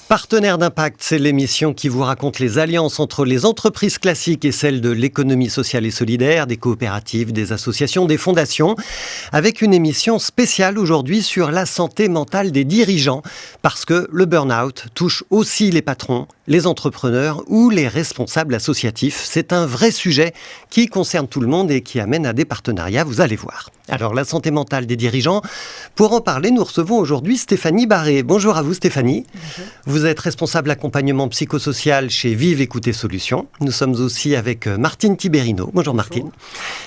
Partenaire d'Impact, c'est l'émission qui vous raconte les alliances entre les entreprises classiques et celles de l'économie sociale et solidaire, des coopératives, des associations, des fondations, avec une émission spéciale aujourd'hui sur la santé mentale des dirigeants, parce que le burn-out touche aussi les patrons, les entrepreneurs ou les responsables associatifs. C'est un vrai sujet qui concerne tout le monde et qui amène à des partenariats, vous allez voir. Alors, la santé mentale des dirigeants, pour en parler, nous recevons aujourd'hui Stéphanie Barré. Bonjour à vous Stéphanie. Bonjour. Vous êtes responsable accompagnement psychosocial chez Vive Écoutez Solutions. Nous sommes aussi avec Martine Tiberino. Bonjour Martine.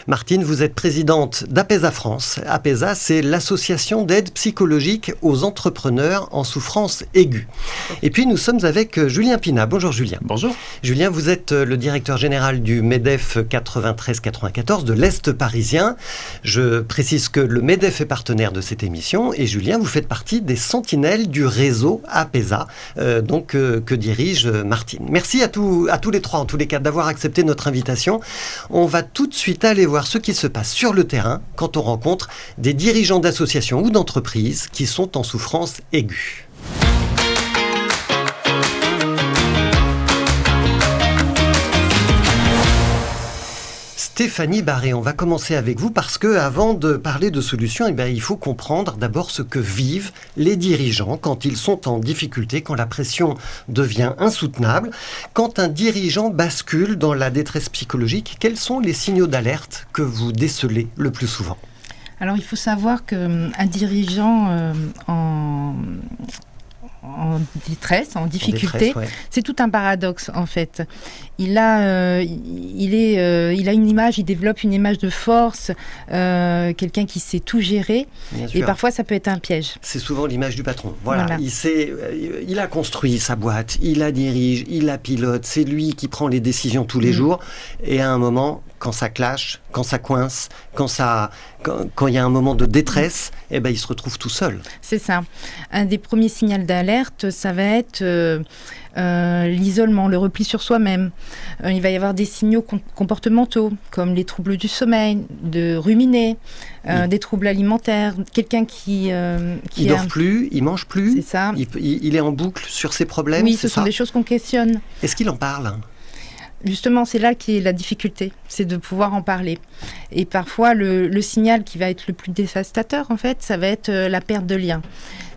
Martine, vous êtes présidente d'Apesa France. Apesa, c'est l'association d'aide psychologique aux entrepreneurs en souffrance aiguë. Et puis nous sommes avec Julien Pina. Bonjour Julien. Bonjour. Julien, vous êtes le directeur général du MEDEF 93-94 de l'Est parisien. Je précise que le MEDEF est partenaire de cette émission et Julien, vous faites partie des sentinelles du réseau Apesa, que dirige Martine. Merci à tous les trois, en tous les cas, d'avoir accepté notre invitation. On va tout de suite aller voir ce qui se passe sur le terrain quand on rencontre des dirigeants d'associations ou d'entreprises qui sont en souffrance aiguë. Stéphanie Barré, on va commencer avec vous parce que avant de parler de solutions, il faut comprendre d'abord ce que vivent les dirigeants quand ils sont en difficulté, quand la pression devient insoutenable. Quand un dirigeant bascule dans la détresse psychologique, quels sont les signaux d'alerte que vous décelez le plus souvent ? Alors, il faut savoir qu'un dirigeant en détresse, en difficulté, c'est tout un paradoxe en fait. Il a une image, il développe une image de force, quelqu'un qui sait tout gérer, et parfois ça peut être un piège. C'est souvent l'image du patron. Voilà. Il a construit sa boîte, il la dirige, il la pilote, c'est lui qui prend les décisions tous les jours, et à un moment, quand ça clash, quand ça coince, quand il y a un moment de détresse, il se retrouve tout seul. C'est ça. Un des premiers signaux d'alerte, ça va être l'isolement, le repli sur soi-même. Il va y avoir des signaux comportementaux, comme les troubles du sommeil, de ruminer, des troubles alimentaires, quelqu'un qui il dort plus, il mange plus, c'est ça. Il est en boucle sur ses problèmes. Oui, ce sont des choses qu'on questionne. Est-ce qu'il en parle ? Justement, c'est là qui est la difficulté, c'est de pouvoir en parler. Et parfois, le signal qui va être le plus dévastateur, en fait, ça va être la perte de lien.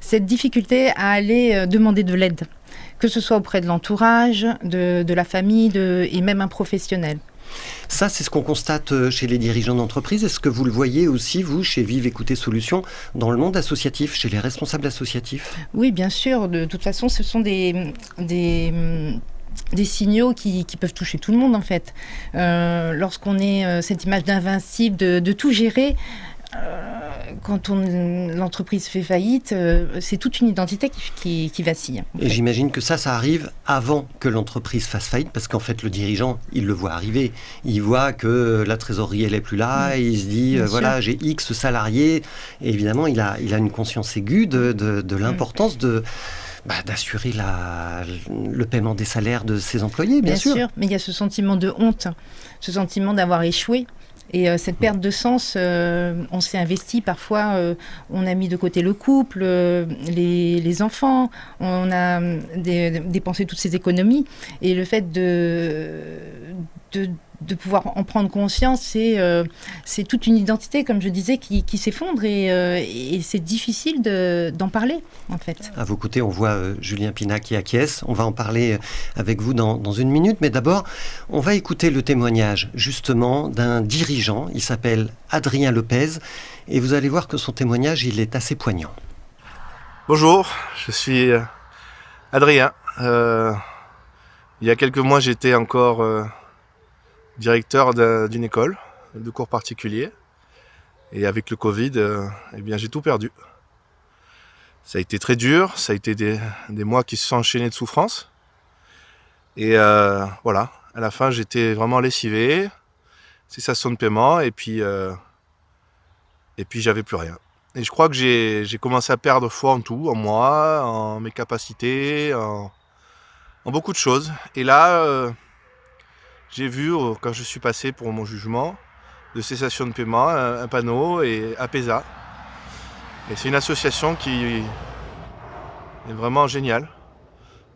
Cette difficulté à aller demander de l'aide, que ce soit auprès de l'entourage, de la famille et même un professionnel. Ça, c'est ce qu'on constate chez les dirigeants d'entreprise. Est-ce que vous le voyez aussi, vous, chez Vive Écoutez Solutions, dans le monde associatif, chez les responsables associatifs ? Oui, bien sûr. De toute façon, ce sont des signaux qui peuvent toucher tout le monde en fait. Lorsqu'on est cette image d'invincible, de tout gérer, quand l'entreprise fait faillite, c'est toute une identité qui vacille. Et j'imagine que ça arrive avant que l'entreprise fasse faillite, parce qu'en fait le dirigeant, il le voit arriver. Il voit que la trésorerie, elle n'est plus là, et il se dit, j'ai X salariés. Et évidemment, il a une conscience aiguë de l'importance d'assurer le paiement des salaires de ses employés, bien sûr. Mais il y a ce sentiment de honte, ce sentiment d'avoir échoué. Et cette perte de sens, on s'est investi parfois, on a mis de côté le couple, les enfants, on a dépensé toutes ces économies. Et le fait de pouvoir en prendre conscience, c'est toute une identité, comme je disais, qui s'effondre et c'est difficile d'en parler, en fait. À vos côtés, on voit Julien Pina qui acquiesce. On va en parler avec vous dans une minute, mais d'abord, on va écouter le témoignage, justement, d'un dirigeant. Il s'appelle Adrien Lopez, et vous allez voir que son témoignage, il est assez poignant. Bonjour, je suis Adrien. Il y a quelques mois, j'étais encore directeur d'une école de cours particuliers. Et avec le Covid, j'ai tout perdu. Ça a été très dur, ça a été des mois qui se sont enchaînés de souffrance. Et à la fin, j'étais vraiment lessivé, cessation de paiement, et puis j'avais plus rien. Et je crois que j'ai commencé à perdre foi en tout, en moi, en mes capacités, en beaucoup de choses. Et là, j'ai vu, quand je suis passé pour mon jugement de cessation de paiement, un panneau et Apesa. Et c'est une association qui est vraiment géniale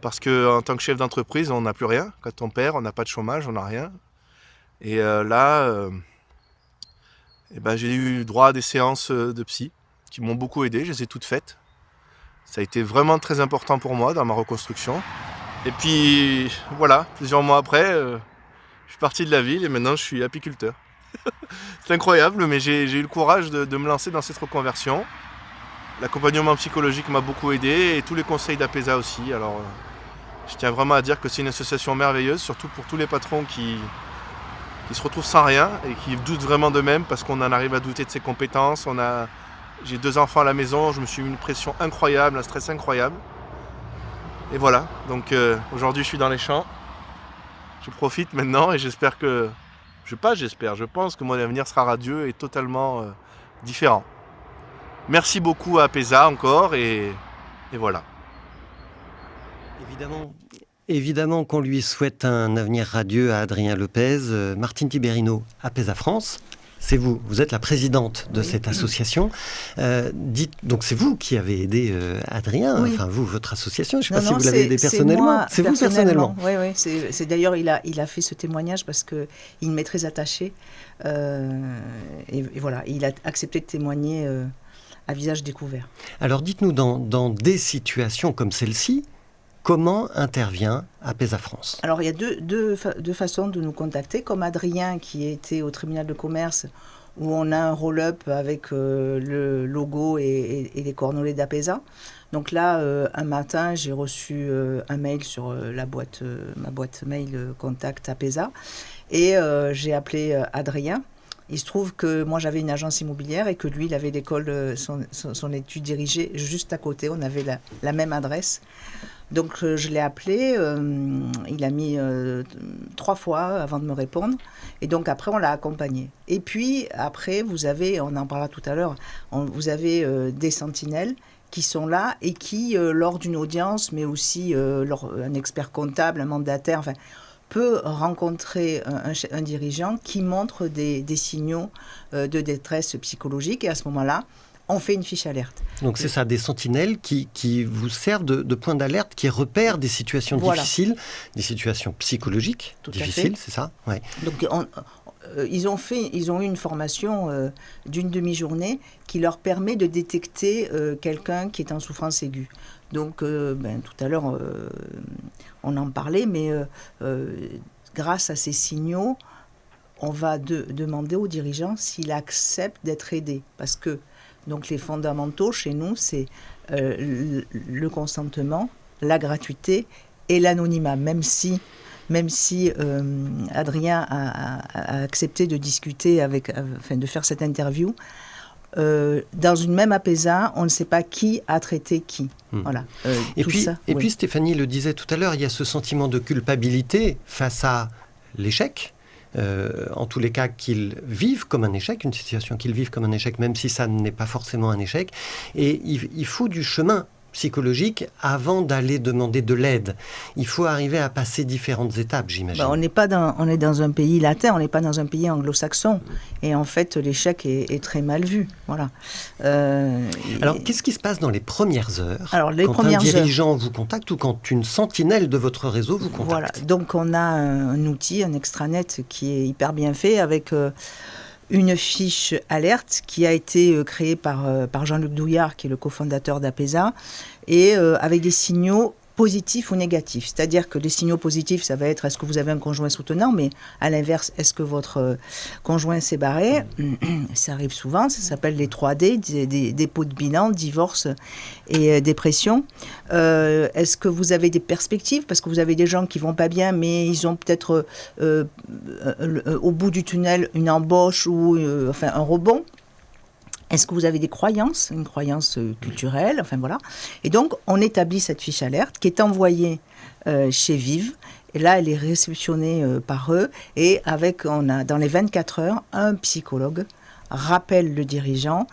parce qu'en tant que chef d'entreprise, on n'a plus rien. Quand on perd, on n'a pas de chômage, on n'a rien. Et là, j'ai eu droit à des séances de psy qui m'ont beaucoup aidé, je les ai toutes faites. Ça a été vraiment très important pour moi dans ma reconstruction. Et puis voilà, plusieurs mois après, je suis parti de la ville et maintenant je suis apiculteur. C'est incroyable, mais j'ai eu le courage de me lancer dans cette reconversion. L'accompagnement psychologique m'a beaucoup aidé et tous les conseils d'Apesa aussi. Alors, je tiens vraiment à dire que c'est une association merveilleuse, surtout pour tous les patrons qui se retrouvent sans rien et qui doutent vraiment d'eux-mêmes parce qu'on en arrive à douter de ses compétences. J'ai 2 enfants à la maison, je me suis mis une pression incroyable, un stress incroyable. Et voilà, donc aujourd'hui je suis dans les champs. Je profite maintenant et je pense que mon avenir sera radieux et totalement différent. Merci beaucoup à Apesa encore et voilà. Évidemment qu'on lui souhaite un avenir radieux à Adrien Lepez. Martine Tiberino, Apesa France, c'est vous êtes la présidente de cette association. Donc c'est vous qui avez aidé Adrien, enfin vous, votre association, je ne sais pas si vous l'avez aidé personnellement. C'est vous personnellement. Oui, c'est d'ailleurs, il a fait ce témoignage parce qu'il m'est très attaché. Et voilà, il a accepté de témoigner à visage découvert. Alors dites-nous, dans des situations comme celle-ci, comment intervient Apesa France ? Alors il y a deux façons de nous contacter, comme Adrien qui était au tribunal de commerce où on a un roll-up avec le logo et les cornolets d'Apesa. Donc là, un matin, j'ai reçu un mail sur ma boîte mail contact Apesa et j'ai appelé Adrien. Il se trouve que moi j'avais une agence immobilière et que lui il avait l'école, son étude dirigée juste à côté, on avait la même adresse. Donc je l'ai appelé, il a mis 3 fois avant de me répondre et donc après on l'a accompagné. Et puis après vous avez, on en parlera tout à l'heure, vous avez des sentinelles qui sont là et qui lors d'une audience mais aussi un expert comptable, un mandataire, enfin peut rencontrer un dirigeant qui montre des signaux de détresse psychologique et à ce moment-là, on fait une fiche alerte. Donc c'est ça, des sentinelles qui vous servent de point d'alerte, qui repèrent des situations difficiles, des situations psychologiques difficiles, c'est ça ? Ouais. Donc ils ont eu une formation d'une demi-journée qui leur permet de détecter quelqu'un qui est en souffrance aiguë. Donc tout à l'heure, on en parlait, mais grâce à ces signaux, on va demander au dirigeant s'il accepte d'être aidé. Parce que donc, les fondamentaux chez nous, c'est le consentement, la gratuité et l'anonymat. Même si Adrien a accepté de discuter de faire cette interview, dans une même Apesa, on ne sait pas qui a traité qui. Voilà. Et puis Stéphanie le disait tout à l'heure, il y a ce sentiment de culpabilité face à l'échec. En tous les cas qu'ils vivent comme un échec, une situation qu'ils vivent comme un échec, même si ça n'est pas forcément un échec. Et il faut du chemin psychologique avant d'aller demander de l'aide. Il faut arriver à passer différentes étapes, j'imagine. On est dans un pays latin, on n'est pas dans un pays anglo-saxon. Et en fait, l'échec est très mal vu. Voilà. Alors, qu'est-ce qui se passe dans les premières heures quand un dirigeant vous contacte ou quand une sentinelle de votre réseau vous contacte ? Voilà. Donc, on a un outil, un extranet qui est hyper bien fait avec une fiche alerte qui a été créée par Jean-Luc Douillard, qui est le cofondateur d'Apesa, et avec des signaux positifs ou négatifs. C'est-à-dire que les signaux positifs, ça va être est-ce que vous avez un conjoint soutenant, mais à l'inverse, est-ce que votre conjoint s'est barré ? Ça arrive souvent, ça s'appelle les 3D, des dépôts de bilan, divorce et dépression. Est-ce que vous avez des perspectives ? Parce que vous avez des gens qui vont pas bien, mais ils ont peut-être au bout du tunnel une embauche ou un rebond. Est-ce que vous avez des croyances, une croyance culturelle, enfin voilà. Et donc, on établit cette fiche alerte qui est envoyée chez Vive. Et là, elle est réceptionnée par eux. Et on a dans les 24 heures, un psychologue rappelle le dirigeant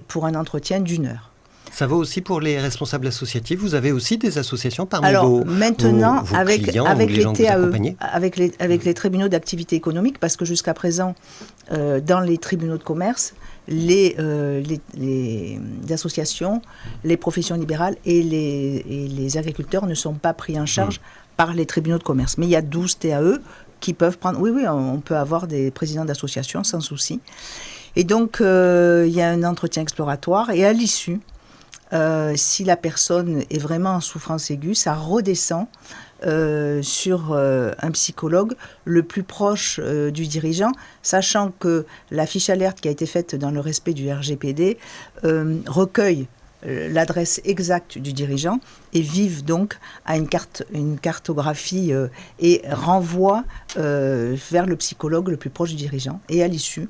pour un entretien d'1 heure. Ça vaut aussi pour les responsables associatifs. Vous avez aussi des associations parmi vos clients avec ou les gens que vous accompagnez ? Avec les tribunaux d'activité économique, parce que jusqu'à présent, dans les tribunaux de commerce, les associations, les professions libérales et les agriculteurs ne sont pas pris en charge par les tribunaux de commerce. Mais il y a 12 TAE qui peuvent prendre... Oui, on peut avoir des présidents d'associations sans souci. Et donc, il y a un entretien exploratoire et à l'issue, si la personne est vraiment en souffrance aiguë, ça redescend sur un psychologue le plus proche du dirigeant, sachant que la fiche alerte qui a été faite dans le respect du RGPD recueille l'adresse exacte du dirigeant et vive donc à une cartographie et renvoie vers le psychologue le plus proche du dirigeant. Et à l'issue,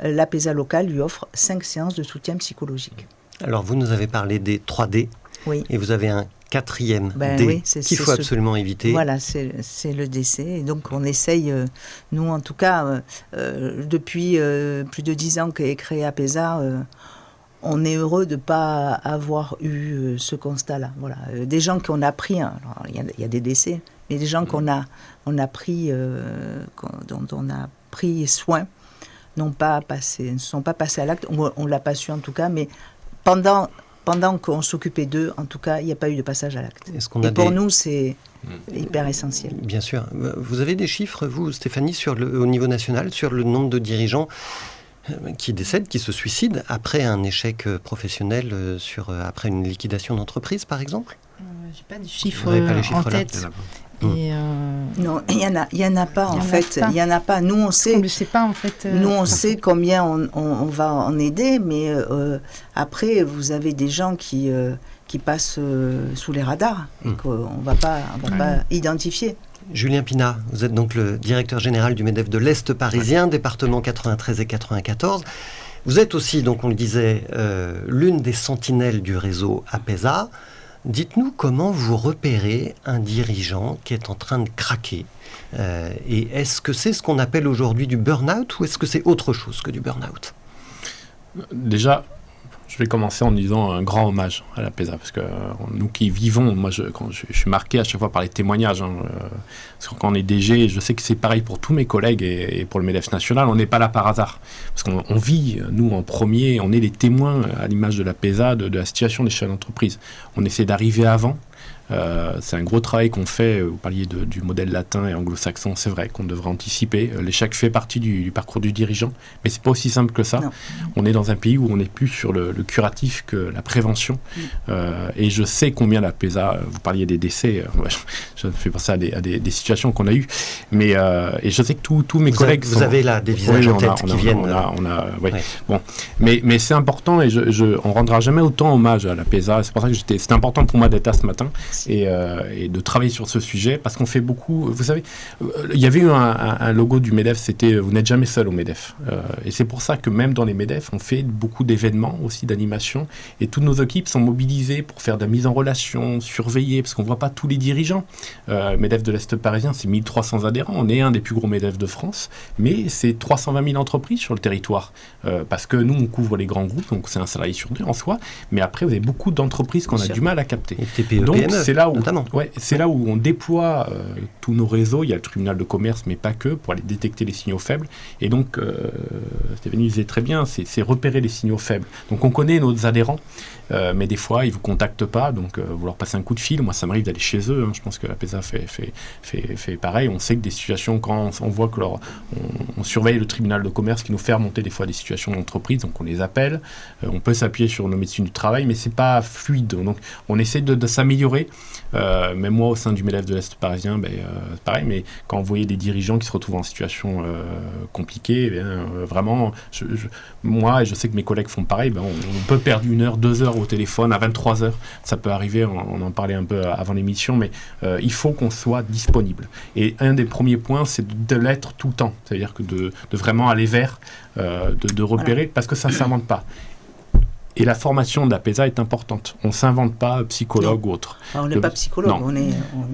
l'APESA locale lui offre 5 séances de soutien psychologique. Alors vous nous avez parlé des 3D, oui. Et vous avez un 4e D oui, qu'il faut absolument éviter. Voilà, c'est le décès. Et donc on essaye, nous en tout cas, depuis plus de 10 ans qu'est créé APESA, on est heureux de ne pas avoir eu ce constat-là. Voilà. Des gens qu'on a pris, il y a des décès, mais des gens qu'on a pris, dont on a pris soin, ne sont pas passés à l'acte. On ne l'a pas su en tout cas, mais pendant qu'on s'occupait d'eux, en tout cas, il n'y a pas eu de passage à l'acte. Et pour nous, c'est hyper essentiel. Bien sûr. Vous avez des chiffres, vous, Stéphanie, au niveau national, sur le nombre de dirigeants qui décèdent, qui se suicident après un échec professionnel, après une liquidation d'entreprise, par exemple ? Je n'ai pas de chiffres en tête. Non, il y en a pas en fait. Il y en a pas. Nous on sait. On le sait pas en fait. Nous on sait combien on va en aider, mais après vous avez des gens qui passent sous les radars et qu'on va pas identifier. Julien Pinat, vous êtes donc le directeur général du MEDEF de l'Est parisien, département 93 et 94. Vous êtes aussi, donc on le disait, l'une des sentinelles du réseau APESA. Dites-nous comment vous repérez un dirigeant qui est en train de craquer. Et est-ce que c'est ce qu'on appelle aujourd'hui du burn-out ou est-ce que c'est autre chose que du burn-out ? Déjà, je vais commencer en disant un grand hommage à l'APESA, parce que nous qui vivons, moi je suis marqué à chaque fois par les témoignages, parce que quand on est DG, je sais que c'est pareil pour tous mes collègues et pour le MEDEF national, on n'est pas là par hasard, parce qu'on vit, nous en premier, on est les témoins à l'image de l'APESA de la situation des chefs d'entreprise. On essaie d'arriver avant. C'est un gros travail qu'on fait. Vous parliez du modèle latin et anglo-saxon, c'est vrai qu'on devrait anticiper. L'échec fait partie du parcours du dirigeant, mais c'est pas aussi simple que ça. Non. On est dans un pays où on est plus sur le curatif que la prévention. Et je sais combien l'APESA, vous parliez des décès, je me fais penser à des situations qu'on a eues, mais et je sais que tous mes collègues vous avez là des visages en tête qui viennent. Bon, mais c'est important et on rendra jamais autant hommage à l'APESA. C'est pour ça que c'était important pour moi d'être là ce matin. Et de travailler sur ce sujet, parce qu'on fait beaucoup... Vous savez, il y avait eu un logo du MEDEF, c'était « Vous n'êtes jamais seul au MEDEF ». Et c'est pour ça que même dans les MEDEF, on fait beaucoup d'événements, aussi d'animations, et toutes nos équipes sont mobilisées pour faire de la mise en relation, surveiller, parce qu'on ne voit pas tous les dirigeants. MEDEF de l'Est parisien, c'est 1300 adhérents, on est un des plus gros MEDEF de France, mais c'est 320 000 entreprises sur le territoire, parce que nous, on couvre les grands groupes, donc c'est un salarié sur 2 en soi, mais après, vous avez beaucoup d'entreprises qu'on a du mal à capter. Et TPE, donc, PME. C'est là où on déploie tous nos réseaux. Il y a le tribunal de commerce, mais pas que, pour aller détecter les signaux faibles. Et donc, Stéphanie disait très bien, c'est repérer les signaux faibles. Donc, on connaît nos adhérents, mais des fois, ils ne vous contactent pas. Donc, vous leur passez un coup de fil. Moi, ça m'arrive d'aller chez eux. Je pense que l'APESA fait pareil. On sait que des situations, quand on voit que on surveille le tribunal de commerce qui nous fait remonter des fois des situations d'entreprise, donc on les appelle. On peut s'appuyer sur nos médecins du travail, mais ce n'est pas fluide. Donc, on essaie de s'améliorer. Même moi, au sein du MEDEF de l'Est parisien, c'est pareil, mais quand vous voyez des dirigeants qui se retrouvent en situation compliquée, vraiment, moi, et je sais que mes collègues font pareil, on peut perdre 1 heure, 2 heures au téléphone, à 23 heures, ça peut arriver, on en parlait un peu avant l'émission, mais il faut qu'on soit disponible. Et un des premiers points, c'est de l'être tout le temps, c'est-à-dire que de vraiment aller vers, de repérer, parce que ça ne s'invente pas. Et la formation d'APESA est importante. On ne s'invente pas psychologue ou autre. On n'est pas psychologue.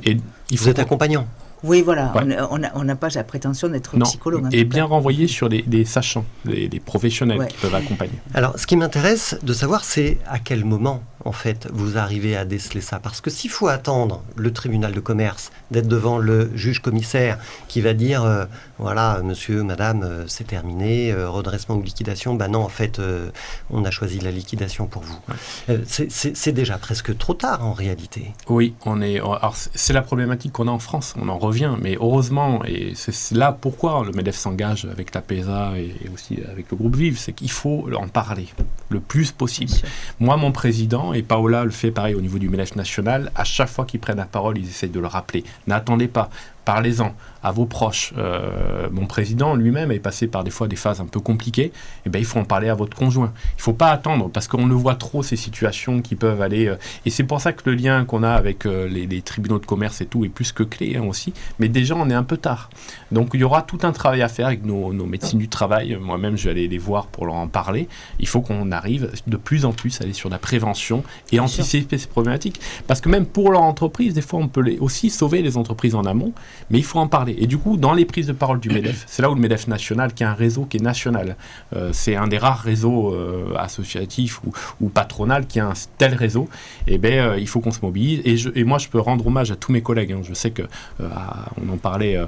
Et vous êtes accompagnant. Oui, voilà, Ouais. on n'a pas la prétention d'être Non, psychologue. et bien renvoyer sur des sachants, des professionnels Ouais. qui peuvent accompagner. Alors, ce qui m'intéresse de savoir, c'est à quel moment, en fait, vous arrivez à déceler ça. Parce que s'il faut attendre le tribunal de commerce, d'être devant le juge-commissaire qui va dire, voilà, monsieur, madame, c'est terminé, redressement ou liquidation, ben non, en fait, on a choisi la liquidation pour vous. C'est déjà presque trop tard, en réalité. Oui, alors c'est la problématique qu'on a en France, on en revient, mais heureusement, et c'est là pourquoi le MEDEF s'engage avec la PESA et aussi avec le groupe Vive, c'est qu'il faut en parler le plus possible. Moi, mon président, et Paola le fait pareil au niveau du MEDEF national, à chaque fois qu'ils prennent la parole, ils essayent de le rappeler. N'attendez pas, parlez-en à vos proches. Mon président lui-même est passé par des fois des phases un peu compliquées. Et ben, il faut en parler à votre conjoint. Il ne faut pas attendre parce qu'on le voit trop, ces situations qui peuvent aller... et c'est pour ça que le lien qu'on a avec les tribunaux de commerce et tout est plus que clé aussi. Mais déjà, on est un peu tard. Donc, il y aura tout un travail à faire avec nos médecines du travail. Moi-même, je vais aller les voir pour leur en parler. Il faut qu'on arrive de plus en plus à aller sur la prévention et anticiper ces problématiques. Parce que même pour leur entreprise, des fois, on peut aussi sauver les entreprises en amont. Mais il faut en parler. Et du coup, dans les prises de parole du MEDEF, c'est là où le MEDEF national, qui est un réseau qui est national, c'est un des rares réseaux associatifs ou patronal qui a un tel réseau, et ben, il faut qu'on se mobilise. Et moi, je peux rendre hommage à tous mes collègues. Hein. Je sais que, on en parlait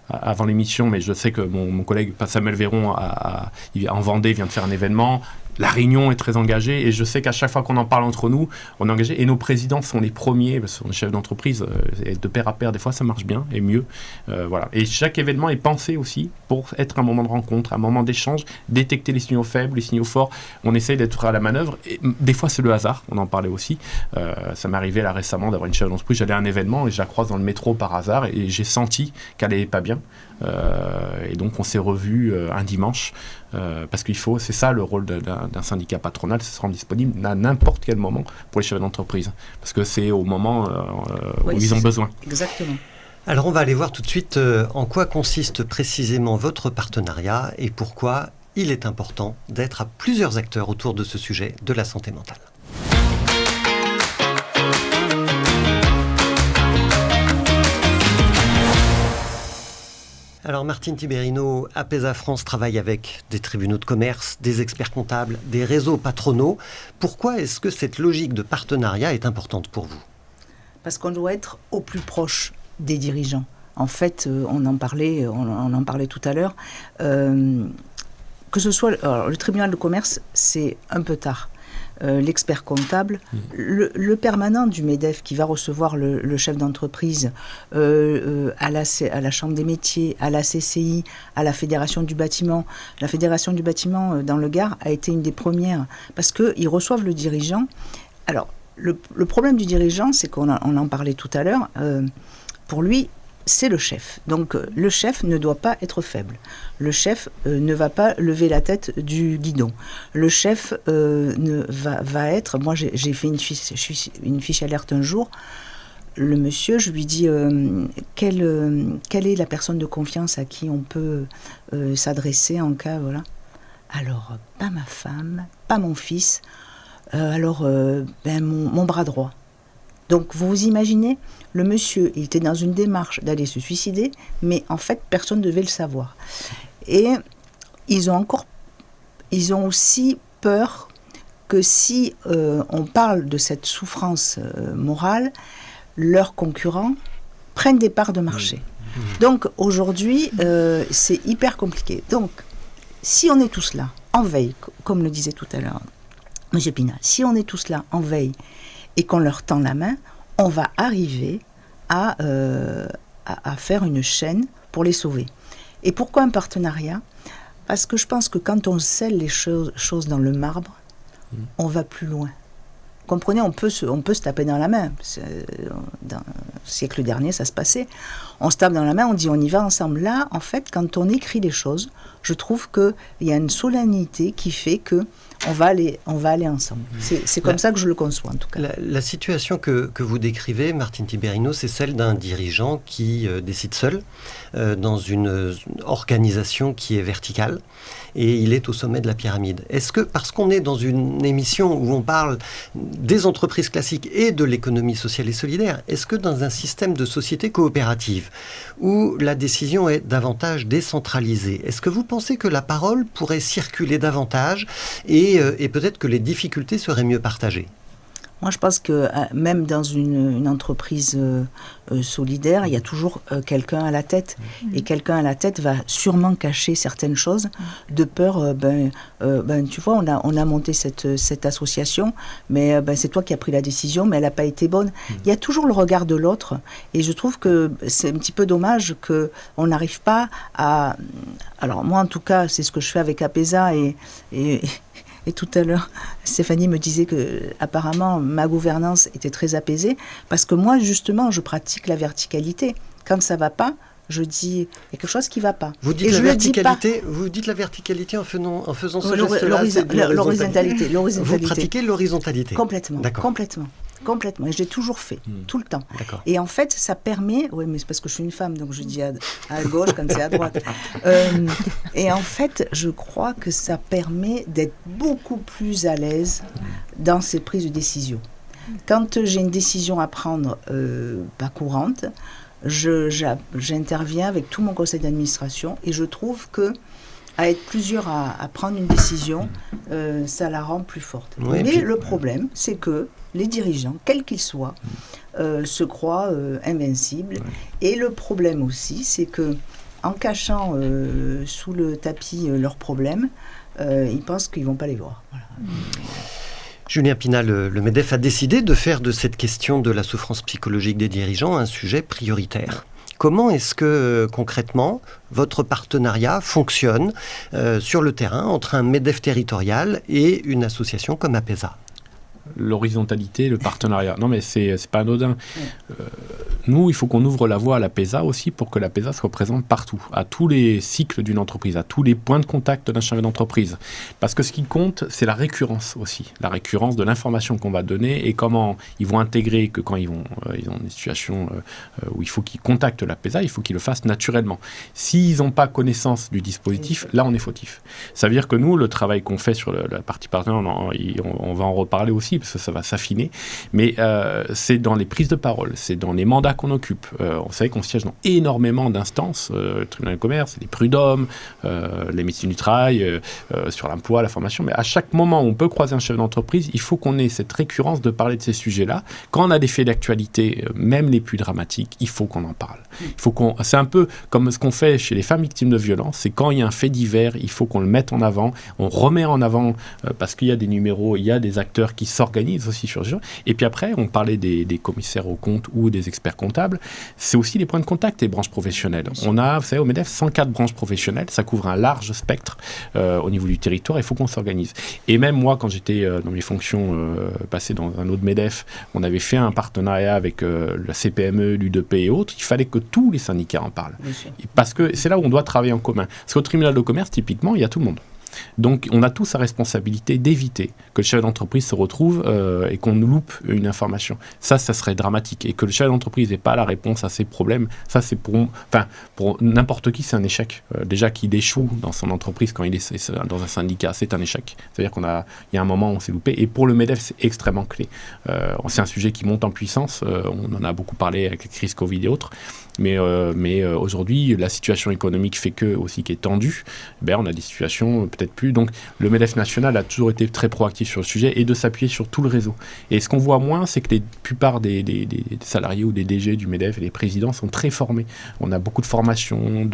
avant l'émission, mais je sais que mon collègue Samuel Véron en Vendée vient de faire un événement. La Réunion est très engagée et je sais qu'à chaque fois qu'on en parle entre nous, on est engagé et nos présidents sont les premiers, parce qu'on est chefs d'entreprise et de pair à pair, des fois ça marche bien et mieux. Voilà. Et chaque événement est pensé aussi pour être un moment de rencontre, un moment d'échange, détecter les signaux faibles, les signaux forts. On essaye d'être à la manœuvre et des fois c'est le hasard, on en parlait aussi. Ça m'est arrivé là récemment d'avoir une chef d'entreprise, j'allais à un événement et je la croise dans le métro par hasard et j'ai senti qu'elle n'allait pas bien. Et donc on s'est revus un dimanche parce qu'il faut, c'est ça le rôle d'un syndicat patronal, c'est se rendre disponible à n'importe quel moment pour les chefs d'entreprise parce que c'est au moment où ils ont besoin. Exactement. Alors on va aller voir tout de suite en quoi consiste précisément votre partenariat et pourquoi il est important d'être à plusieurs acteurs autour de ce sujet de la santé mentale. Alors Martine Tiberino, APESA France travaille avec des tribunaux de commerce, des experts comptables, des réseaux patronaux. Pourquoi est-ce que cette logique de partenariat est importante pour vous ? Parce qu'on doit être au plus proche des dirigeants. En fait, on en parlait tout à l'heure. Que ce soit le tribunal de commerce, c'est un peu tard. L'expert comptable, le permanent du MEDEF qui va recevoir le chef d'entreprise à la Chambre des métiers, à la CCI, à la Fédération du bâtiment. La Fédération du bâtiment dans le Gard a été une des premières parce qu'ils reçoivent le dirigeant. Alors, le problème du dirigeant, c'est qu'on en parlait tout à l'heure, pour lui, c'est le chef. Donc, le chef ne doit pas être faible. Le chef ne va pas lever la tête du guidon. Le chef va être... Moi, j'ai fait une fiche alerte un jour. Le monsieur, je lui dis quelle est la personne de confiance à qui on peut s'adresser en cas... Voilà. Alors, pas ma femme, pas mon fils, mon bras droit. Donc, vous vous imaginez, le monsieur, il était dans une démarche d'aller se suicider, mais en fait, personne ne devait le savoir. Et ils ont aussi peur que si on parle de cette souffrance morale, leurs concurrents prennent des parts de marché. Donc, aujourd'hui, c'est hyper compliqué. Donc, si on est tous là, en veille, comme le disait tout à l'heure M. Pina, si on est tous là, en veille, et qu'on leur tend la main, on va arriver à faire une chaîne pour les sauver. Et pourquoi un partenariat ? Parce que je pense que quand on scelle les choses dans le marbre, on va plus loin. Comprenez, on peut se taper dans la main. Dans le siècle dernier, ça se passait. On se tape dans la main, on dit on y va ensemble. Là, en fait, quand on écrit les choses, je trouve qu'il y a une solennité qui fait que on va aller ensemble. C'est comme ça que je le conçois, en tout cas. La situation que vous décrivez, Martine Tiberino, c'est celle d'un dirigeant qui décide seul dans une organisation qui est verticale et il est au sommet de la pyramide. Est-ce que, parce qu'on est dans une émission où on parle des entreprises classiques et de l'économie sociale et solidaire, est-ce que dans un système de société coopérative où la décision est davantage décentralisée, est-ce que vous pensez que la parole pourrait circuler davantage et peut-être que les difficultés seraient mieux partagées? Moi, je pense que même dans une entreprise solidaire, il y a toujours quelqu'un à la tête. Et quelqu'un à la tête va sûrement cacher certaines choses de peur. Tu vois, on a monté cette association, mais c'est toi qui as pris la décision, mais elle n'a pas été bonne. Il y a toujours le regard de l'autre. Et je trouve que c'est un petit peu dommage qu'on n'arrive pas à... Alors moi, en tout cas, c'est ce que je fais avec APESA et tout à l'heure, Stéphanie me disait que apparemment ma gouvernance était très apaisée parce que moi, justement, je pratique la verticalité. Quand ça va pas, je dis il y a quelque chose qui va pas. Vous dites la verticalité. Vous dites la verticalité en faisant ce geste-là. L'horizontalité. Vous pratiquez l'horizontalité. Complètement. D'accord. Complètement. Et je l'ai toujours fait, tout le temps. D'accord. Et en fait, ça permet... Oui, mais c'est parce que je suis une femme, donc je dis à gauche quand c'est à droite. Et en fait, je crois que ça permet d'être beaucoup plus à l'aise dans ces prises de décision. Quand j'ai une décision à prendre pas courante, j'interviens avec tout mon conseil d'administration et je trouve que à être plusieurs à prendre une décision, ça la rend plus forte. Oui, mais le problème, c'est que les dirigeants, quels qu'ils soient, se croient invincibles. Ouais. Et le problème aussi, c'est que en cachant sous le tapis leurs problèmes, ils pensent qu'ils ne vont pas les voir. Voilà. Julien Pinat, le MEDEF a décidé de faire de cette question de la souffrance psychologique des dirigeants un sujet prioritaire. Comment est-ce que, concrètement, votre partenariat fonctionne sur le terrain entre un MEDEF territorial et une association comme APESA ? L'horizontalité, le partenariat. Non, mais c'est pas anodin. Nous, il faut qu'on ouvre la voie à l'APESA aussi pour que l'APESA soit présente partout, à tous les cycles d'une entreprise, à tous les points de contact d'un chef d'entreprise. Parce que ce qui compte, c'est la récurrence aussi. La récurrence de l'information qu'on va donner et comment ils vont intégrer que quand ils ont des situations où il faut qu'ils contactent l'APESA, il faut qu'ils le fassent naturellement. S'ils n'ont pas connaissance du dispositif, là, on est fautif. Ça veut dire que nous, le travail qu'on fait sur la partie partenaire, on va en reparler aussi, parce que ça va s'affiner, mais c'est dans les prises de parole, c'est dans les mandats qu'on occupe. On sait qu'on siège dans énormément d'instances, le tribunal de commerce, les prud'hommes, les médecines du travail, sur l'emploi, la formation, mais à chaque moment où on peut croiser un chef d'entreprise, il faut qu'on ait cette récurrence de parler de ces sujets-là. Quand on a des faits d'actualité, même les plus dramatiques, il faut qu'on en parle. C'est un peu comme ce qu'on fait chez les femmes victimes de violences, c'est quand il y a un fait divers, il faut qu'on le mette en avant, on remet en avant, parce qu'il y a des numéros, il y a des acteurs qui s'organisent aussi sur ce genre. Et puis après, on parlait des commissaires aux comptes ou des experts comptables, c'est aussi les points de contact et branches professionnelles. On a, vous savez, au MEDEF, 104 branches professionnelles, ça couvre un large spectre au niveau du territoire, il faut qu'on s'organise. Et même moi, quand j'étais dans mes fonctions passées dans un autre MEDEF, on avait fait un partenariat avec la CPME, l'UDP et autres, il fallait que tous les syndicats en parlent. Parce que c'est là où on doit travailler en commun. Parce qu'au tribunal de commerce, typiquement, il y a tout le monde. Donc, on a tous la responsabilité d'éviter que le chef d'entreprise se retrouve et qu'on nous loupe une information. Ça serait dramatique. Et que le chef d'entreprise n'ait pas la réponse à ses problèmes, ça, c'est pour n'importe qui, c'est un échec. Déjà qu'il échoue dans son entreprise quand il est dans un syndicat, c'est un échec. C'est-à-dire qu'il y a un moment où on s'est loupé. Et pour le MEDEF, c'est extrêmement clé. C'est un sujet qui monte en puissance. On en a beaucoup parlé avec la crise Covid et autres. Mais aujourd'hui, la situation économique fait aussi qui est tendue. On a des situations peut-être plus. Donc, le MEDEF national a toujours été très proactif sur le sujet et de s'appuyer sur tout le réseau. Et ce qu'on voit moins, c'est que la plupart des salariés ou des DG du MEDEF et des présidents sont très formés. On a beaucoup de formations,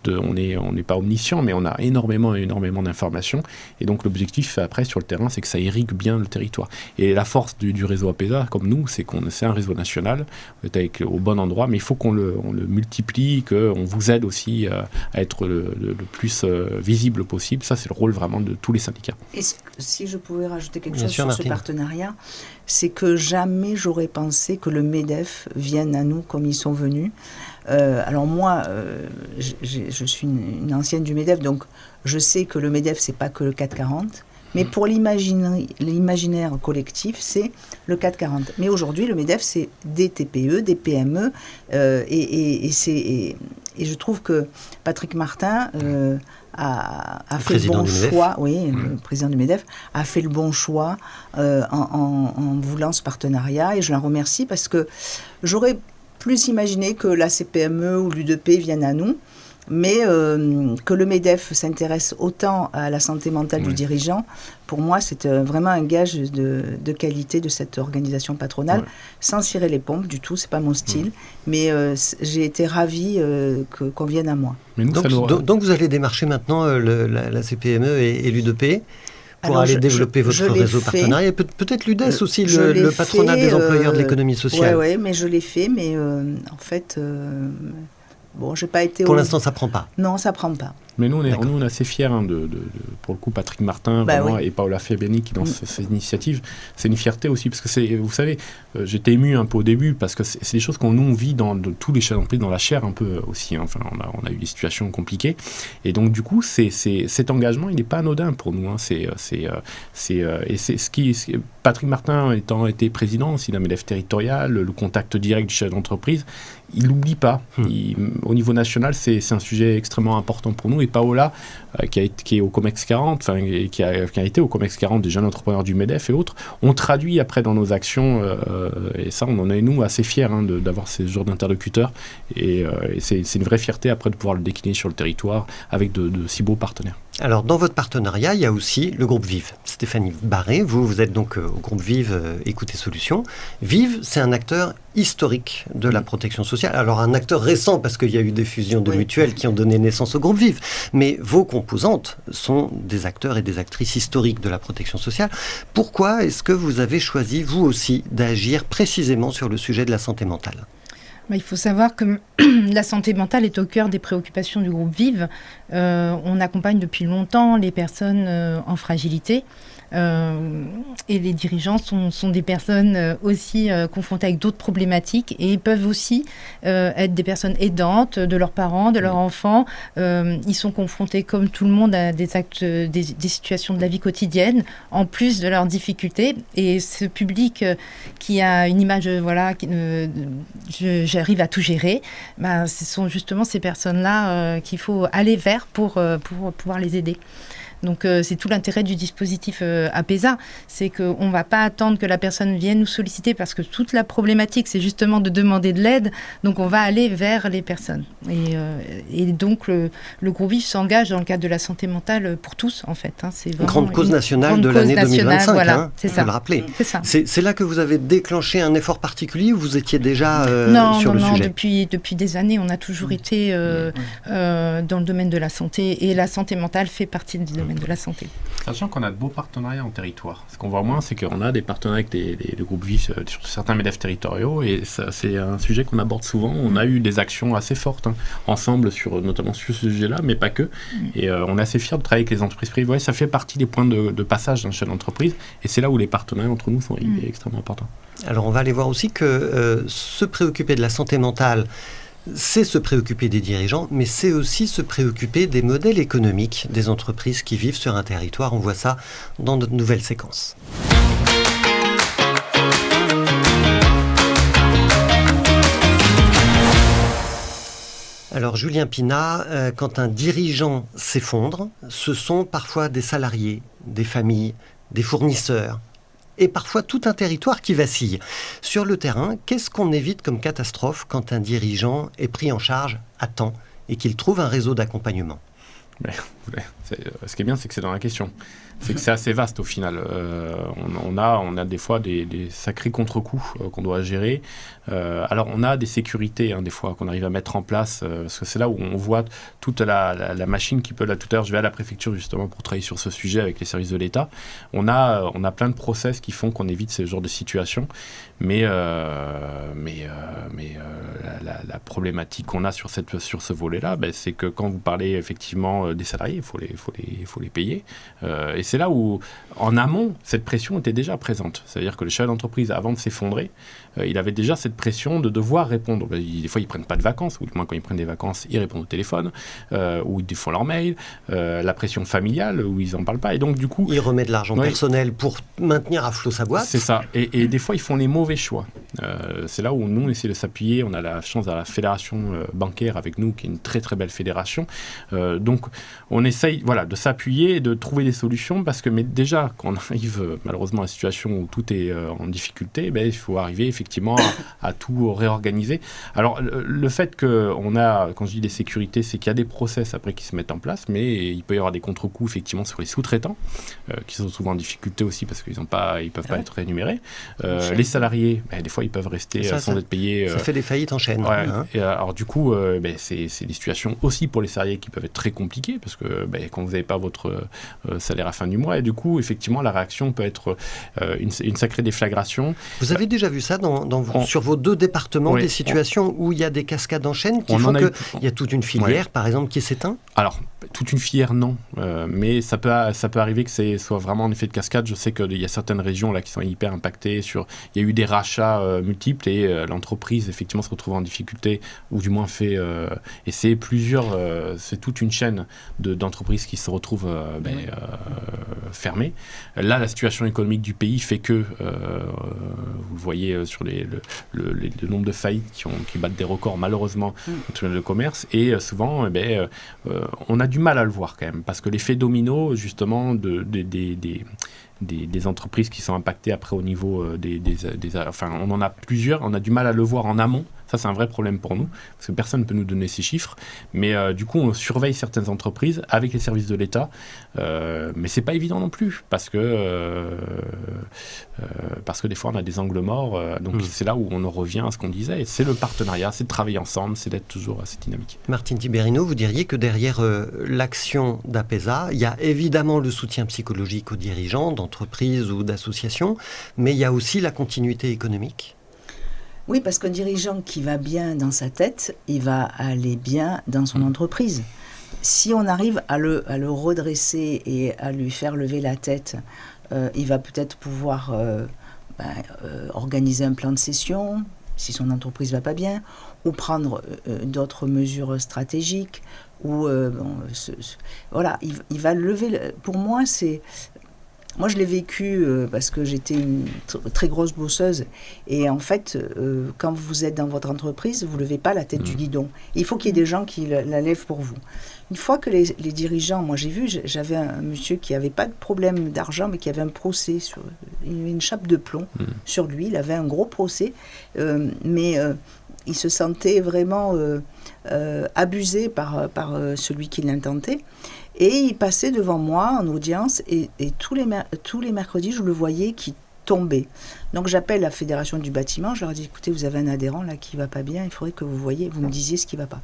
on n'est pas omniscient, mais on a énormément d'informations. Et donc, l'objectif après sur le terrain, c'est que ça irrigue bien le territoire. Et la force du réseau APESA, comme nous, c'est un réseau national, on est au bon endroit, mais il faut qu'on le multiplie, qu'on vous aide aussi à être le plus visible possible. Ça, c'est le rôle vraiment de tous les syndicats. Et si je pouvais rajouter quelque chose sur ce partenariat, c'est que jamais j'aurais pensé que le MEDEF vienne à nous comme ils sont venus. Alors moi, je suis une ancienne du MEDEF, donc je sais que le MEDEF, c'est pas que le 440, Mais pour l'imaginaire collectif, c'est le 440. Mais aujourd'hui, le MEDEF, c'est des TPE, des PME, et je trouve que Patrick Martin a fait le bon choix, le président du MEDEF a fait le bon choix en voulant ce partenariat, et je l'en remercie parce que j'aurais plus imaginé que la CPME ou l'U2P viennent à nous, mais que le MEDEF s'intéresse autant à la santé mentale du dirigeant, pour moi, c'est vraiment un gage de qualité de cette organisation patronale, sans cirer les pompes du tout, c'est pas mon style, mais j'ai été ravie qu'on vienne à moi. Mais nous, donc vous allez démarcher maintenant la CPME et l'U2P pour aller développer votre réseau partenariat, et peut-être l'UDES aussi, le patronat des employeurs de l'économie sociale. Oui, mais je l'ai fait, mais en fait... Bon, j'ai pas été... Pour l'instant, ça prend pas. Non, ça prend pas. Mais nous, on est assez fiers, pour le coup, Patrick Martin et Paola Fabiani qui lancent cette initiative. C'est une fierté aussi, parce que vous savez, j'étais ému un peu au début, parce que c'est des choses qu'on nous vit dans tous les chefs d'entreprise, dans la chair un peu aussi. Enfin, on a eu des situations compliquées. Et donc, du coup, cet engagement, il n'est pas anodin pour nous. Patrick Martin étant été président aussi d'un MEDEF territorial, le contact direct du chef d'entreprise, il n'oublie pas. Au niveau national, c'est un sujet extrêmement important pour nous. Et Paola, qui est au COMEX 40, et qui a été au COMEX 40 des jeunes entrepreneurs du MEDEF et autres, on traduit après dans nos actions, et ça, on en est, nous, assez fiers d'avoir ces genres d'interlocuteurs. Et c'est une vraie fierté après de pouvoir le décliner sur le territoire avec de si beaux partenaires. Alors, dans votre partenariat, il y a aussi le groupe Vive. Stéphanie Barré, vous êtes donc au groupe Vive Écoutez Solutions. Vive, c'est un acteur historique de la protection sociale. Alors, un acteur récent, parce qu'il y a eu des fusions de mutuelles qui ont donné naissance au groupe Vive. Mais vos composantes sont des acteurs et des actrices historiques de la protection sociale. Pourquoi est-ce que vous avez choisi, vous aussi, d'agir précisément sur le sujet de la santé mentale ? Il faut savoir que la santé mentale est au cœur des préoccupations du groupe Vive. On accompagne depuis longtemps les personnes en fragilité. Et les dirigeants sont des personnes aussi confrontées avec d'autres problématiques et peuvent aussi être des personnes aidantes de leurs parents, de leurs enfants. Ils sont confrontés comme tout le monde à des situations de la vie quotidienne, en plus de leurs difficultés. Et ce public qui a une image, j'arrive à tout gérer, ce sont justement ces personnes-là qu'il faut aller vers pour pouvoir les aider. Donc c'est tout l'intérêt du dispositif APESA, c'est qu'on ne va pas attendre que la personne vienne nous solliciter parce que toute la problématique c'est justement de demander de l'aide, donc on va aller vers les personnes. Et donc le groupe Vive s'engage dans le cadre de la santé mentale pour tous en fait. C'est une grande cause nationale de l'année 2025, voilà, c'est ça. Faut le rappeler. C'est ça. C'est là que vous avez déclenché un effort particulier ou vous étiez déjà sur le sujet ? Non, depuis des années on a toujours été dans le domaine de la santé et la santé mentale fait partie du domaine de la santé. Sachant qu'on a de beaux partenariats en territoire. Ce qu'on voit moins, c'est qu'on a des partenariats avec le groupe Vive sur certains MEDEF territoriaux, et ça, c'est un sujet qu'on aborde souvent. On a eu des actions assez fortes ensemble, notamment sur ce sujet-là, mais pas que. Et on est assez fiers de travailler avec les entreprises privées. Ça fait partie des points de passage d'un chef d'entreprise, et c'est là où les partenariats entre nous sont extrêmement importants. Alors on va aller voir aussi que se préoccuper de la santé mentale, c'est se préoccuper des dirigeants, mais c'est aussi se préoccuper des modèles économiques des entreprises qui vivent sur un territoire. On voit ça dans notre nouvelle séquence. Alors Julien Pinat, quand un dirigeant s'effondre, ce sont parfois des salariés, des familles, des fournisseurs, et parfois tout un territoire qui vacille. Sur le terrain, qu'est-ce qu'on évite comme catastrophe quand un dirigeant est pris en charge à temps et qu'il trouve un réseau d'accompagnement ? Ce qui est bien, c'est que c'est dans la question. C'est que c'est assez vaste au final. On a des fois des sacrés contre-coups qu'on doit gérer. Alors on a des sécurités des fois qu'on arrive à mettre en place, parce que c'est là où on voit toute la machine qui peut... Tout à l'heure, je vais à la préfecture justement pour travailler sur ce sujet avec les services de l'État. On a plein de process qui font qu'on évite ce genre de situation. Mais la problématique qu'on a sur ce volet-là, c'est que quand vous parlez effectivement des salariés, salariés, il faut les payer. Et c'est là où, en amont, cette pression était déjà présente. C'est-à-dire que le chef d'entreprise, avant de s'effondrer, il avait déjà cette pression de devoir répondre. Des fois, ils ne prennent pas de vacances, ou du moins quand ils prennent des vacances, ils répondent au téléphone, ou ils font leur mail. La pression familiale, où ils n'en parlent pas. Et donc, du coup... Il remet de l'argent personnel pour maintenir à flot sa boîte. C'est ça. Et des fois, ils font les mauvais choix. C'est là où nous, on essaie de s'appuyer. On a la chance d'avoir la fédération bancaire avec nous, qui est une très, très belle fédération. Donc, on essaye de s'appuyer et de trouver des solutions, parce que déjà, quand on arrive malheureusement à une situation où tout est en difficulté, il faut arriver effectivement à tout réorganiser. Alors, le fait qu'on a, quand je dis des sécurités, c'est qu'il y a des process après qui se mettent en place, mais il peut y avoir des contre-coups effectivement sur les sous-traitants, qui sont souvent en difficulté aussi parce qu'ils peuvent pas être rémunérés. Les salariés, des fois, ils peuvent rester sans être payés. Ça fait des faillites en chaîne. Ouais, et alors du coup, c'est des situations aussi pour les salariés qui peuvent être très compliquées, parce que quand vous n'avez pas votre salaire à fin du mois, et du coup, effectivement, la réaction peut être une sacrée déflagration. Vous avez déjà vu ça sur vos 2 départements, des situations où il y a des cascades en chaîne qui font qu'il y a toute une filière, par exemple, qui s'éteint? Alors, toute une filière, non. Mais ça peut arriver que ce soit vraiment un effet de cascade. Je sais qu'il y a certaines régions là, qui sont hyper impactées. Il y a eu des rachats multiples et l'entreprise, effectivement, se retrouve en difficulté, ou du moins fait... et c'est c'est toute une chaîne d'entreprises qui se retrouvent fermées. Là, la situation économique du pays fait que, vous le voyez sur le nombre de faillites qui battent des records, malheureusement, dans le commerce. Et souvent, on a du mal à le voir quand même, parce que l'effet domino, justement, des entreprises qui sont impactées après au niveau on en a plusieurs, on a du mal à le voir en amont. Ça, c'est un vrai problème pour nous, parce que personne ne peut nous donner ces chiffres. Mais du coup, on surveille certaines entreprises avec les services de l'État. Mais c'est pas évident non plus, parce que des fois, on a des angles morts. Donc, c'est là où on en revient à ce qu'on disait. Et c'est le partenariat, c'est de travailler ensemble, c'est d'être toujours assez dynamique. Martine Tiberino, vous diriez que derrière l'action d'APESA, il y a évidemment le soutien psychologique aux dirigeants d'entreprises ou d'associations, mais il y a aussi la continuité économique. Oui, parce qu'un dirigeant qui va bien dans sa tête, il va aller bien dans son entreprise. Si on arrive à le redresser et à lui faire lever la tête, il va peut-être pouvoir organiser un plan de cession, si son entreprise ne va pas bien, ou prendre d'autres mesures stratégiques, ou il va lever... Pour moi, moi, je l'ai vécu parce que j'étais une très grosse bosseuse. Et en fait, quand vous êtes dans votre entreprise, vous ne levez pas la tête du guidon. Il faut qu'il y ait des gens qui la lèvent pour vous. Une fois que les dirigeants... Moi, j'avais un monsieur qui n'avait pas de problème d'argent, mais qui avait un procès. Il avait une chape de plomb sur lui. Il avait un gros procès. Mais il se sentait vraiment abusé par celui qui l'intentait. Et il passait devant moi en audience et tous les mercredis, je le voyais qui tombait. Donc j'appelle la fédération du bâtiment, je leur dis, écoutez, vous avez un adhérent là qui ne va pas bien, il faudrait que vous me disiez ce qui ne va pas.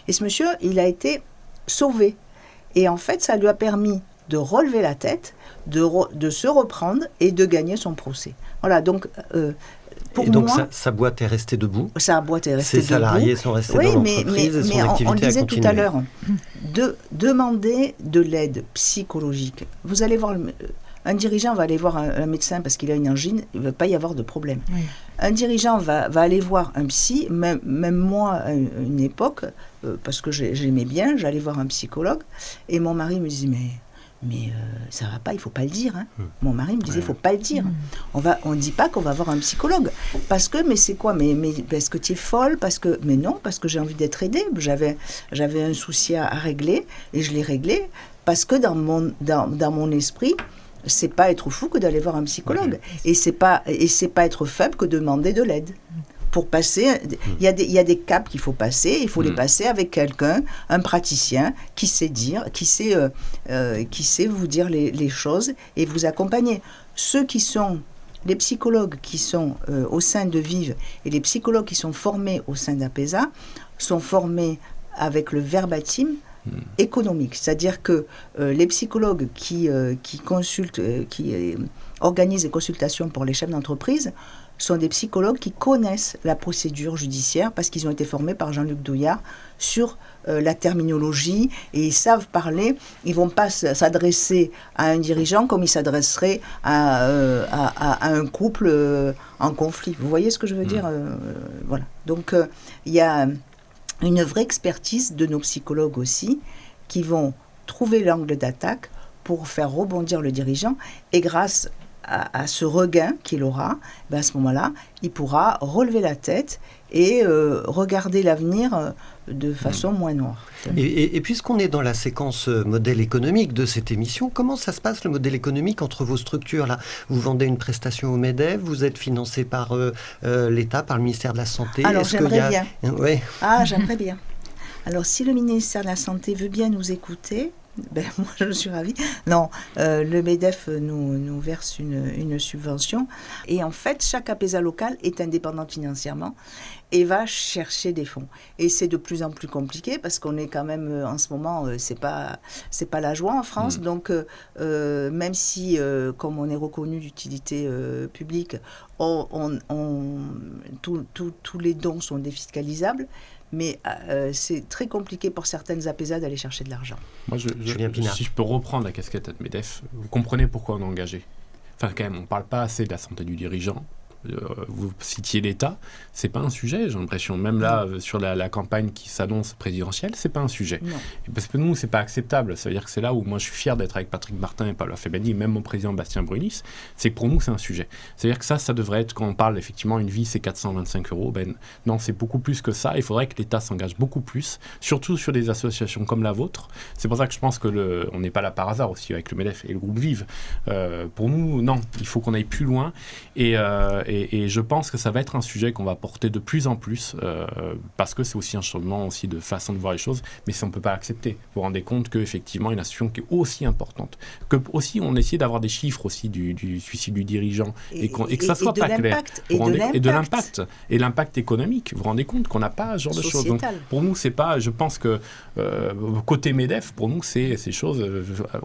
Et ce monsieur, il a été sauvé. Et en fait, ça lui a permis de relever la tête, de se reprendre et de gagner son procès. Voilà, donc... donc sa boîte est restée debout. Sa boîte est restée debout. Ses salariés sont restés dans l'entreprise et son activité a continué. On le disait tout à l'heure, demander de l'aide psychologique. Vous allez voir, un dirigeant va aller voir un médecin parce qu'il a une angine, il ne va pas y avoir de problème. Oui. Un dirigeant va aller voir un psy, même moi, à une époque, parce que j'aimais bien, j'allais voir un psychologue, et mon mari me disait, mais ça va pas, il faut pas le dire. Hein. Mon mari me disait, il faut pas le dire. On dit pas qu'on va voir un psychologue. Parce que, mais c'est quoi, mais parce que tu es folle, mais non, parce que j'ai envie d'être aidée. J'avais un souci à régler, et je l'ai réglé, parce que dans mon esprit, c'est pas être fou que d'aller voir un psychologue. Et c'est pas être faible que de demander de l'aide. Pour passer, il y a des caps qu'il faut passer, il faut les passer avec quelqu'un, un praticien qui sait vous dire les choses et vous accompagner. Les psychologues qui sont au sein de Vive et les psychologues qui sont formés au sein d'APESA sont formés avec le verbatim économique. C'est-à-dire que les psychologues qui consultent, qui organisent des consultations pour les chefs d'entreprise sont des psychologues qui connaissent la procédure judiciaire parce qu'ils ont été formés par Jean-Luc Douillard sur la terminologie et ils savent parler. Ils ne vont pas s'adresser à un dirigeant comme ils s'adresseraient à un couple en conflit. Vous voyez ce que je veux dire voilà. Donc, il y a une vraie expertise de nos psychologues aussi qui vont trouver l'angle d'attaque pour faire rebondir le dirigeant et grâce à ce regain qu'il aura, à ce moment-là, il pourra relever la tête et regarder l'avenir de façon moins noire. Et puisqu'on est dans la séquence modèle économique de cette émission, comment ça se passe le modèle économique entre vos structures là? Vous vendez une prestation au MEDEF, vous êtes financé par l'État, par le ministère de la Santé. Alors j'aimerais bien. Ouais. Ah, j'aimerais bien. Alors si le ministère de la Santé veut bien nous écouter, moi je suis ravie. Non, le MEDEF nous verse une subvention et en fait chaque APESA local est indépendante financièrement et va chercher des fonds. Et c'est de plus en plus compliqué parce qu'on est quand même en ce moment, c'est pas la joie en France. Donc même si comme on est reconnu d'utilité publique, tous les dons sont défiscalisables. Mais c'est très compliqué pour certaines APESA d'aller chercher de l'argent. Moi, si je peux reprendre la casquette de MEDEF, vous comprenez pourquoi on est engagé. Enfin, quand même, on ne parle pas assez de la santé du dirigeant. Vous citiez l'État, c'est pas un sujet, j'ai l'impression. Même là, sur la campagne qui s'annonce présidentielle, c'est pas un sujet. Et parce que nous, c'est pas acceptable. Ça veut dire que c'est là où moi, je suis fier d'être avec Patrick Martin et Paolo Febbani, et même mon président Bastien Brunis. C'est que pour nous, c'est un sujet. C'est-à-dire que ça devrait être, quand on parle effectivement, une vie, c'est 425 €. Non, c'est beaucoup plus que ça. Il faudrait que l'État s'engage beaucoup plus, surtout sur des associations comme la vôtre. C'est pour ça que je pense que on n'est pas là par hasard aussi avec le MEDEF et le groupe Vive. Pour nous, non, il faut qu'on aille plus loin. Et je pense que ça va être un sujet qu'on va porter de plus en plus, parce que c'est aussi un changement aussi de façon de voir les choses, mais ça on ne peut pas l'accepter. Vous vous rendez compte qu'effectivement, une institution qui est aussi importante, que aussi on essaie d'avoir des chiffres aussi du suicide du dirigeant, et que ça soit pas clair. Et de l'impact. Et l'impact économique. Vous vous rendez compte qu'on n'a pas ce genre de choses. Donc, pour nous, c'est pas, je pense que côté MEDEF, pour nous, c'est ces choses,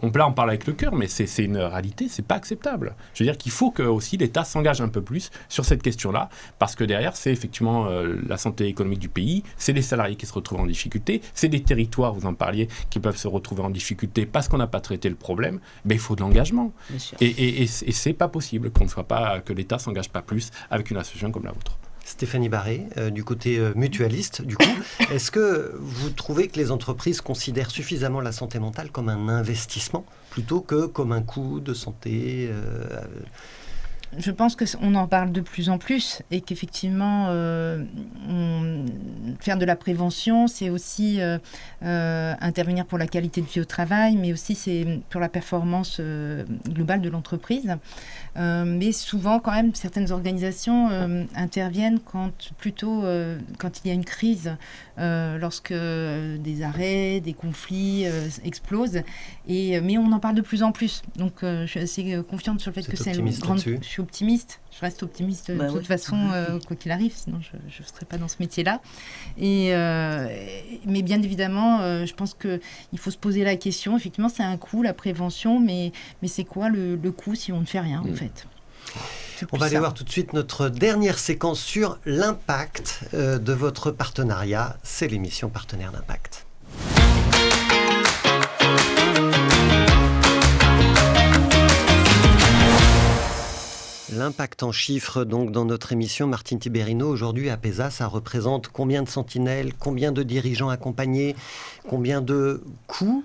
on parle avec le cœur, mais c'est une réalité, c'est pas acceptable. Je veux dire qu'il faut que aussi l'État s'engage un peu plus sur cette question-là, parce que derrière, c'est effectivement la santé économique du pays, c'est les salariés qui se retrouvent en difficulté, c'est des territoires, vous en parliez, qui peuvent se retrouver en difficulté parce qu'on n'a pas traité le problème. Mais il faut de l'engagement. Et c'est pas possible que l'État s'engage pas plus avec une association comme la vôtre. Stéphanie Barré, du côté mutualiste, du coup, est-ce que vous trouvez que les entreprises considèrent suffisamment la santé mentale comme un investissement plutôt que comme un coût de santé Je pense qu'on en parle de plus en plus et qu'effectivement, faire de la prévention, c'est aussi intervenir pour la qualité de vie au travail, mais aussi c'est pour la performance globale de l'entreprise. Mais souvent, quand même, certaines organisations interviennent quand il y a une crise, lorsque des arrêts, des conflits explosent. Mais on en parle de plus en plus. Donc, je suis assez confiante sur le fait que c'est une grande... Je suis optimiste. Je reste optimiste de toute façon, quoi qu'il arrive, sinon je ne serais pas dans ce métier-là. Mais bien évidemment, je pense qu'il faut se poser la question. Effectivement, c'est un coût, la prévention, mais c'est quoi le coût si on ne fait rien, en fait? On va aller voir tout de suite notre dernière séquence sur l'impact de votre partenariat. C'est l'émission Partenaire d'Impact. L'impact en chiffres, donc, dans notre émission, Martine Tiberino. Aujourd'hui, APESA, ça représente combien de sentinelles, combien de dirigeants accompagnés, combien de coûts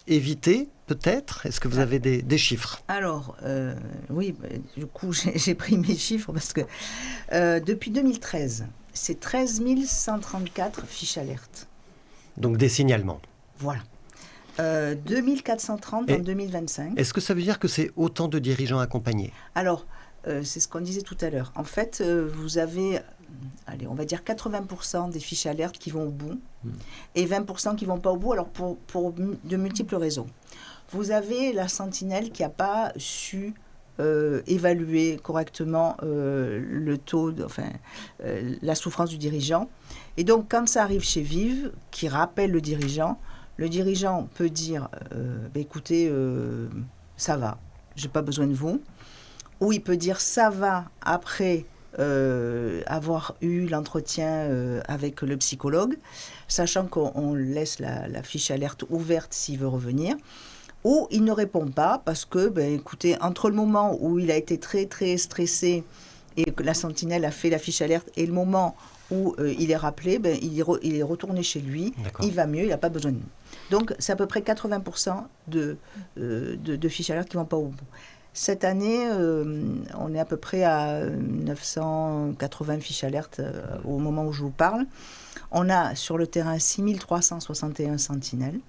évités, peut-être? Est-ce que vous avez des chiffres? Alors, oui, du coup, j'ai pris mes chiffres parce que depuis 2013, c'est 13 134 fiches alertes. Donc, des signalements. Voilà. 2430 en 2025. Est-ce que ça veut dire que c'est autant de dirigeants accompagnés? Alors, c'est ce qu'on disait tout à l'heure. En fait, vous avez, on va dire 80% des fiches alertes qui vont au bout et 20% qui ne vont pas au bout, alors pour de multiples raisons. Vous avez la sentinelle qui n'a pas su évaluer correctement le taux, la souffrance du dirigeant. Et donc, quand ça arrive chez Vive, qui rappelle le dirigeant peut dire écoutez, ça va, je n'ai pas besoin de vous. Ou il peut dire ça va, après avoir eu l'entretien avec le psychologue, sachant qu'on laisse la fiche alerte ouverte s'il veut revenir, ou il ne répond pas parce que, écoutez, entre le moment où il a été très très stressé et que la sentinelle a fait la fiche alerte et le moment où il est rappelé, il est retourné chez lui, il va mieux, il n'a pas besoin de nous. Donc c'est à peu près 80% de fiches alertes qui ne vont pas au bout. Cette année, on est à peu près à 980 fiches alertes au moment où je vous parle. On a sur le terrain 6361 sentinelles.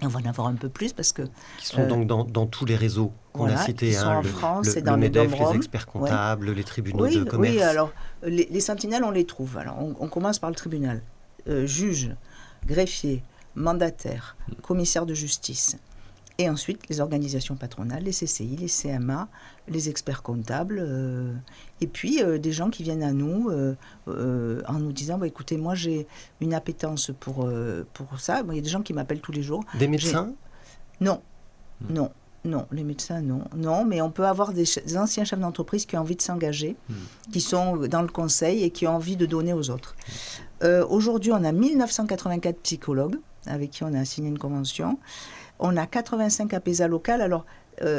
Et on va en avoir un peu plus parce que... Qui sont donc dans tous les réseaux qu'on a cités. Qui sont en France et dans le les MEDEF, DOM-ROM. les experts comptables, les tribunaux de commerce. Oui, alors les sentinelles, on les trouve. Alors on commence par le tribunal. Juge, greffier, mandataire, commissaire de justice. Et ensuite, les organisations patronales, les CCI, les CMA, les experts comptables, et puis des gens qui viennent à nous en nous disant écoutez, moi j'ai une appétence pour ça. Il y a des gens qui m'appellent tous les jours. Des médecins ? Non, les médecins, non, mais on peut avoir des anciens chefs d'entreprise qui ont envie de s'engager, qui sont dans le conseil et qui ont envie de donner aux autres. Aujourd'hui, on a 1984 psychologues avec qui on a signé une convention. On a 85 APESA locales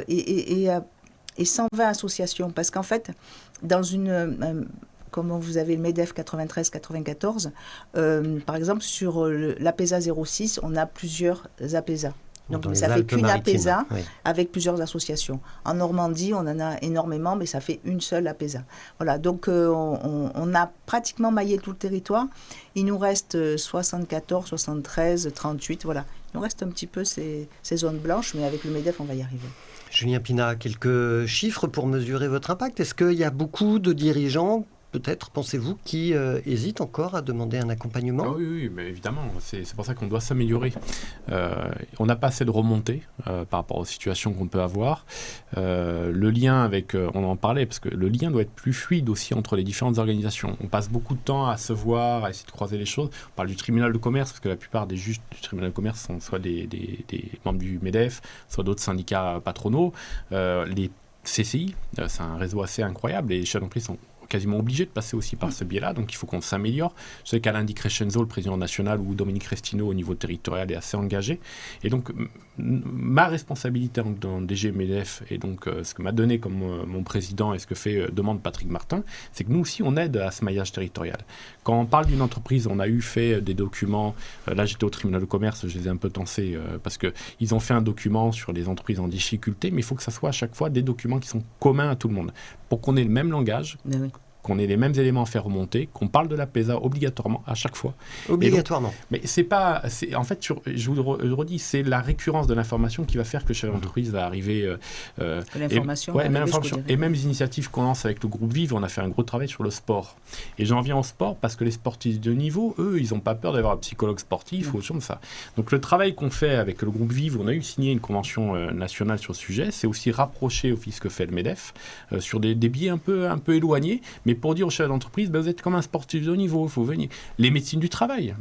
et 120 associations. Parce qu'en fait, dans comme vous avez le MEDEF 93-94, par exemple, sur l'APESA 06, on a plusieurs APESA. Donc ça fait qu'une APESA avec plusieurs associations. En Normandie, on en a énormément, mais ça fait une seule APESA. Voilà, donc on a pratiquement maillé tout le territoire. Il nous reste 74, 73, 38, voilà. Il nous reste un petit peu ces zones blanches, mais avec le MEDEF, on va y arriver. Julien Pinat, quelques chiffres pour mesurer votre impact. Est-ce qu'il y a beaucoup de dirigeants, peut-être, pensez-vous, qui hésitent encore à demander un accompagnement ? Oui, mais évidemment, c'est pour ça qu'on doit s'améliorer. On n'a pas assez de remontées par rapport aux situations qu'on peut avoir. Le lien avec, on en parlait, parce que le lien doit être plus fluide aussi entre les différentes organisations. On passe beaucoup de temps à se voir, à essayer de croiser les choses. On parle du tribunal de commerce, parce que la plupart des juges du tribunal de commerce sont soit des membres du MEDEF, soit d'autres syndicats patronaux. Les CCI, c'est un réseau assez incroyable, et les chefs d'entreprise sont quasiment obligé de passer aussi par ce biais-là, donc il faut qu'on s'améliore. Je sais qu'Alain Di Crescenzo, le président national, ou Dominique Restino au niveau territorial est assez engagé, et donc ma responsabilité dans DG MEDEF, et donc ce que m'a donné comme mon président et ce que demande Patrick Martin, c'est que nous aussi on aide à ce maillage territorial. Quand on parle d'une entreprise, on a fait des documents, là j'étais au tribunal de commerce, je les ai un peu tensés parce qu'ils ont fait un document sur les entreprises en difficulté, mais il faut que ça soit à chaque fois des documents qui sont communs à tout le monde, pour qu'on ait le même langage, qu'on ait les mêmes éléments à faire remonter, qu'on parle de la PESA obligatoirement à chaque fois. Obligatoirement. Donc, mais c'est pas... en fait, je vous le redis, c'est la récurrence de l'information qui va faire que chaque entreprise va arriver... l'information. Et même les initiatives qu'on lance avec le groupe Vive, on a fait un gros travail sur le sport. Et j'en viens au sport parce que les sportifs de niveau, eux, ils n'ont pas peur d'avoir un psychologue sportif ou autre chose comme ça. Donc le travail qu'on fait avec le groupe Vive, on a signé une convention nationale sur le sujet, c'est aussi rapprocher au ce que fait le MEDEF sur des biais un peu éloignés, mais pour dire aux chefs d'entreprise, vous êtes comme un sportif de haut niveau, il faut venir. Les médecines du travail,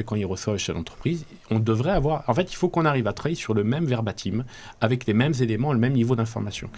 quand ils reçoivent les chefs d'entreprise, on devrait avoir... En fait, il faut qu'on arrive à travailler sur le même verbatim, avec les mêmes éléments, le même niveau d'information.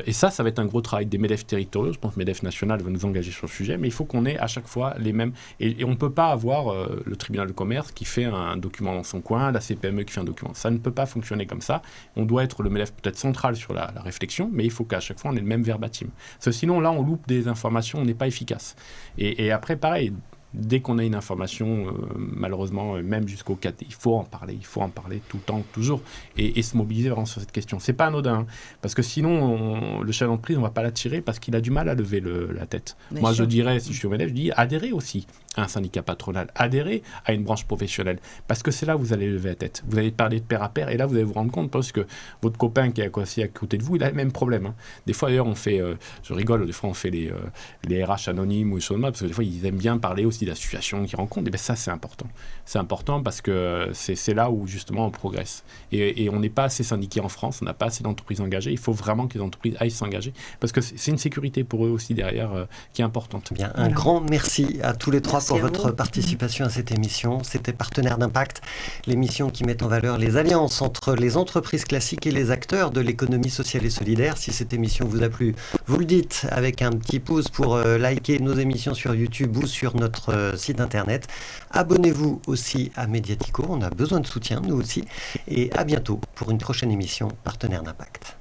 Et ça va être un gros travail des MEDEF territoriaux. Je pense que MEDEF national va nous engager sur le sujet, mais il faut qu'on ait à chaque fois les mêmes... Et on ne peut pas avoir le tribunal de commerce qui fait un document dans son coin, la CPME qui fait un document. Ça ne peut pas fonctionner comme ça. On doit être le MEDEF peut-être central sur la réflexion, mais il faut qu'à chaque fois, on ait le même verbatim. Parce que sinon, là, on loupe des informations, on n'est pas efficace. Et après, pareil, dès qu'on a une information, malheureusement, même jusqu'au 4, il faut en parler tout le temps, toujours, et se mobiliser vraiment sur cette question. C'est pas anodin, hein, parce que sinon, le chef d'entreprise, on va pas l'attirer parce qu'il a du mal à lever la tête. Bien Moi, sûr. Je dirais, si je suis au MEDEF, je dis adhérez aussi à un syndicat patronal, adhérez à une branche professionnelle, parce que c'est là que vous allez lever la tête. Vous allez parler de pair à pair, et là, vous allez vous rendre compte, parce que votre copain qui est assis à côté de vous, il a le même problème. Hein. Des fois, d'ailleurs, on fait, je rigole, des fois, on fait les RH anonymes ou des choses comme ça, parce que des fois, ils aiment bien parler aussi aussi d'associations qui rencontrent. Et bien ça, c'est important. C'est important parce que c'est là où justement on progresse. Et on n'est pas assez syndiqués en France, on n'a pas assez d'entreprises engagées. Il faut vraiment que les entreprises aillent s'engager parce que c'est une sécurité pour eux aussi derrière qui est importante. Bien, un grand merci à tous les trois Merci pour à votre vous. participation à cette émission. C'était Partenaires d'Impact, l'émission qui met en valeur les alliances entre les entreprises classiques et les acteurs de l'économie sociale et solidaire. Si cette émission vous a plu, vous le dites avec un petit pouce pour liker nos émissions sur YouTube ou sur notre site internet. Abonnez-vous aussi à Mediatico, on a besoin de soutien, nous aussi. Et à bientôt pour une prochaine émission Partenaires d'Impact.